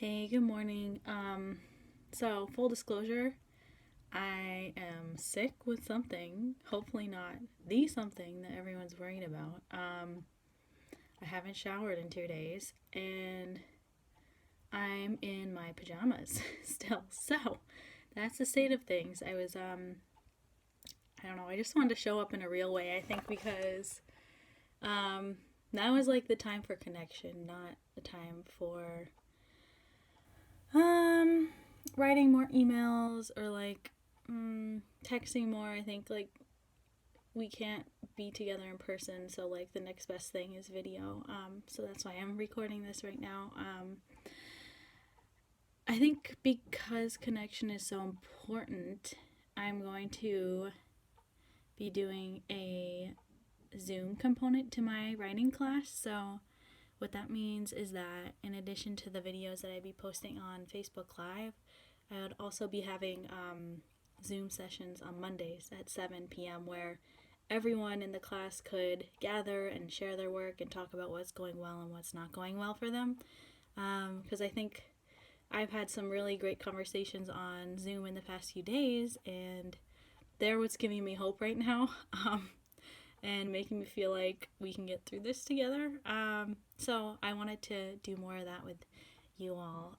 Hey, good morning. So full disclosure, I am sick with something, hopefully not the something that everyone's worried about. I haven't showered in 2 days and I'm in my pajamas still. So that's the state of things. I don't know, I just wanted to show up in a real way, I think, because um, now is like the time for connection, not the time for Um, writing more emails or texting more. I think like we can't be together in person, so like the next best thing is video. So that's why I'm recording this right now. I think because connection is so important, I'm going to be doing a Zoom component to my writing class. So what that means is that in addition to the videos that I'd be posting on Facebook Live, I would also be having Zoom sessions on Mondays at 7 p.m. where everyone in the class could gather and share their work and talk about what's going well and what's not going well for them. Because I think I've had some really great conversations on Zoom in the past few days, and they're what's giving me hope right now. And making me feel like we can get through this together. So I wanted to do more of that with you all.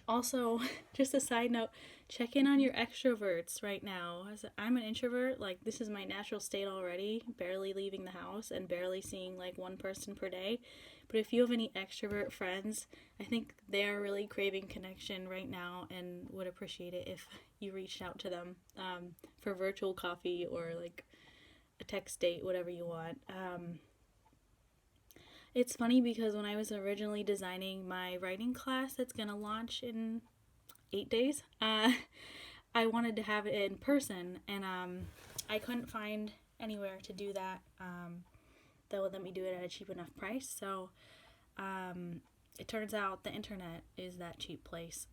Also, just a side note, check in on your extroverts right now. I'm an introvert, like, this is my natural state already, barely leaving the house and barely seeing like one person per day. But if you have any extrovert friends, I think they're really craving connection right now and would appreciate it if you reached out to them for virtual coffee or like a text date, whatever you want. It's funny because when I was originally designing my writing class that's gonna launch in 8 days, I wanted to have it in person, and I couldn't find anywhere to do that that would let me do it at a cheap enough price. So it turns out the internet is that cheap place,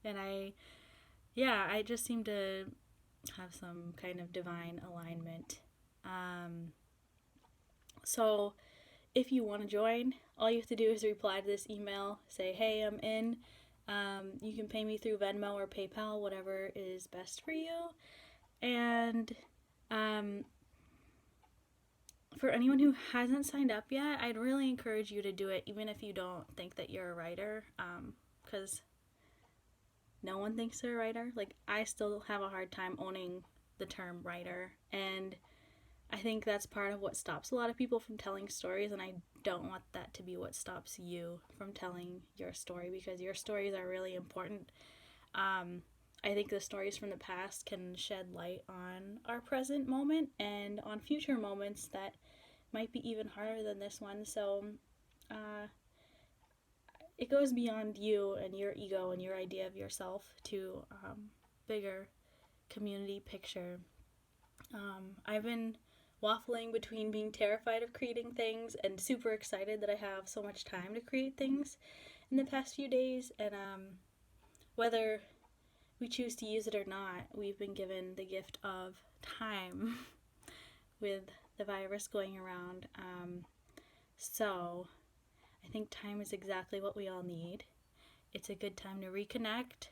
and I just seem to have some kind of divine alignment. So if you want to join, all you have to do is reply to this email, say, hey, I'm in. You can pay me through Venmo or PayPal, whatever is best for you. And for anyone who hasn't signed up yet, I'd really encourage you to do it, even if you don't think that you're a writer, because no one thinks they're a writer. Like, I still have a hard time owning the term writer, and I think that's part of what stops a lot of people from telling stories, and I don't want that to be what stops you from telling your story, because your stories are really important. I think the stories from the past can shed light on our present moment and on future moments that might be even harder than this one. So uh, it goes beyond you and your ego and your idea of yourself to bigger community picture. I've been waffling between being terrified of creating things and super excited that I have so much time to create things in the past few days. And whether we choose to use it or not, we've been given the gift of time with the virus going around. So I think time is exactly what we all need. It's a good time to reconnect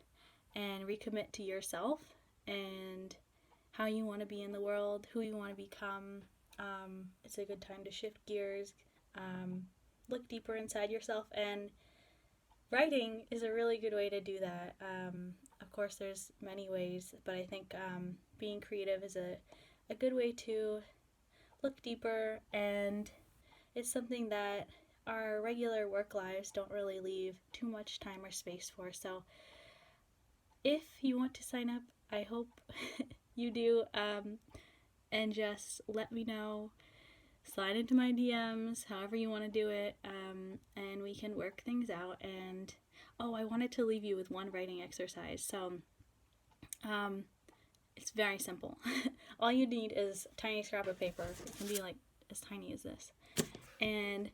and recommit to yourself and how you want to be in the world, who you want to become. It's a good time to shift gears, look deeper inside yourself, and writing is a really good way to do that. Of course, there's many ways, but I think being creative is a good way to look deeper, and it's something that our regular work lives don't really leave too much time or space for. So if you want to sign up, I hope you do, and just let me know. Slide into my DMs, however you want to do it, and we can work things out. And I wanted to leave you with one writing exercise. So it's very simple. All you need is a tiny scrap of paper. It can be like as tiny as this. And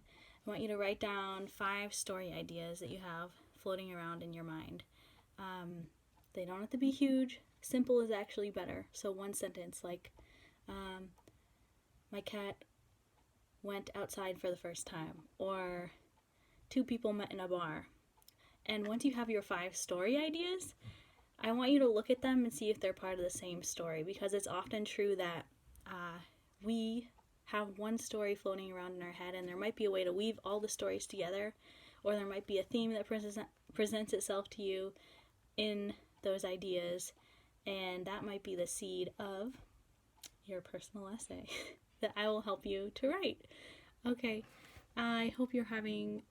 I want you to write down 5 story ideas that you have floating around in your mind. They don't have to be huge. Simple is actually better. So one sentence like, my cat went outside for the first time, or two people met in a bar. And once you have your 5 story ideas, I want you to look at them and see if they're part of the same story, because it's often true that we have one story floating around in our head, and there might be a way to weave all the stories together, or there might be a theme that presents itself to you in those ideas, and that might be the seed of your personal essay that I will help you to write. Okay, I hope you're having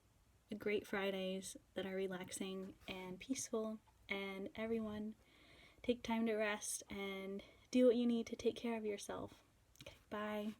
great Fridays that are relaxing and peaceful, and everyone, take time to rest and do what you need to take care of yourself. Okay, bye.